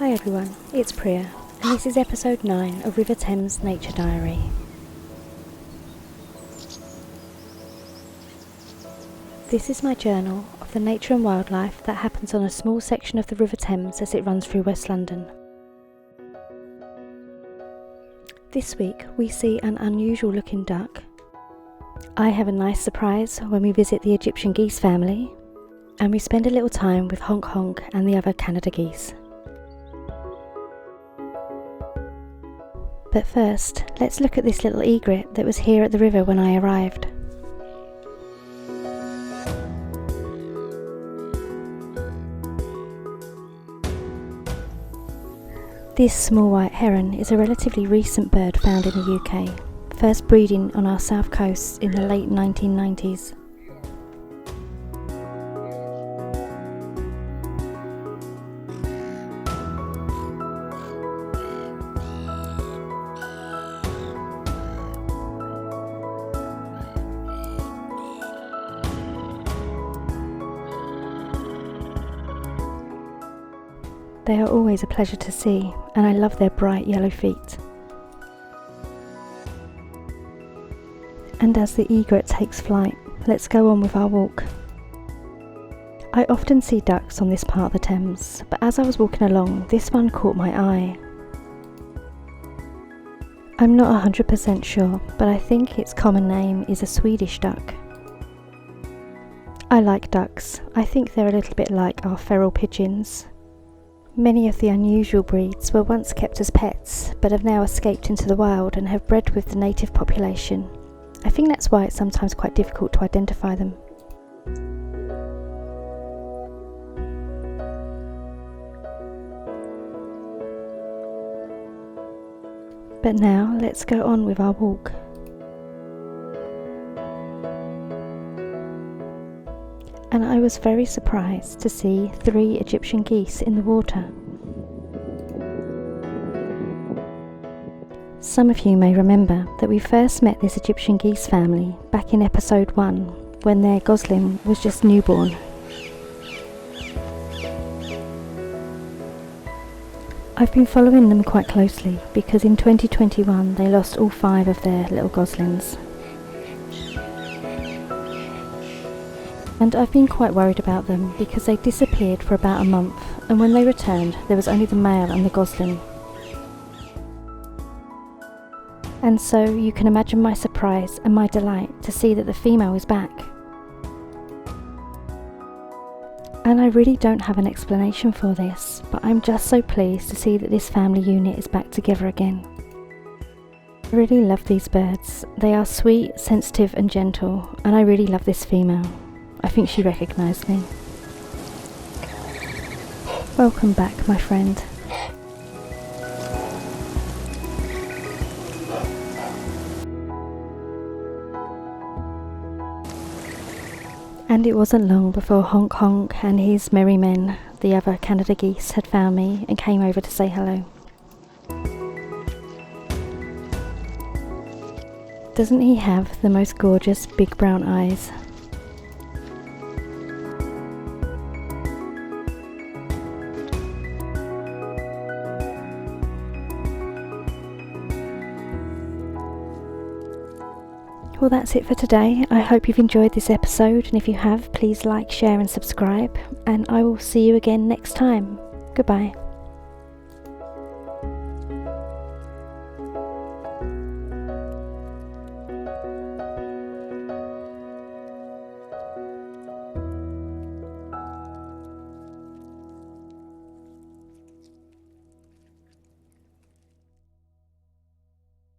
Hi everyone, it's Priya, and this is episode 9 of River Thames Nature Diary. This is my journal of the nature and wildlife that happens on a small section of the River Thames as it runs through West London. This week we see an unusual looking duck. I have a nice surprise when we visit the Egyptian Geese family, and we spend a little time with Honk Honk and the other Canada Geese. But first, let's look at this little egret that was here at the river when I arrived. This small white heron is a relatively recent bird found in the UK, first breeding on our south coast in the late 1990s. They are always a pleasure to see, and I love their bright yellow feet. And as the egret takes flight, let's go on with our walk. I often see ducks on this part of the Thames, but as I was walking along, this one caught my eye. I'm not 100% sure, but I think its common name is a Swedish duck. I like ducks. I think they're a little bit like our feral pigeons. Many of the unusual breeds were once kept as pets, but have now escaped into the wild and have bred with the native population. I think that's why it's sometimes quite difficult to identify them. But now, let's go on with our walk. And I was very surprised to see 3 Egyptian geese in the water. Some of you may remember that we first met this Egyptian geese family back in episode 1, when their gosling was just newborn. I've been following them quite closely because in 2021 they lost all 5 of their little goslings. And I've been quite worried about them because they disappeared for about a month, and when they returned there was only the male and the gosling. And so you can imagine my surprise and my delight to see that the female is back. And I really don't have an explanation for this, but I'm just so pleased to see that this family unit is back together again. I really love these birds. They are sweet, sensitive and gentle, and I really love this female. I think she recognised me. Welcome back, my friend. And it wasn't long before Honk Honk and his merry men, the other Canada Geese, had found me and came over to say hello. Doesn't he have the most gorgeous big brown eyes? Well, that's it for today. I hope you've enjoyed this episode, and if you have, please like, share and subscribe, and I will see you again next time. Goodbye.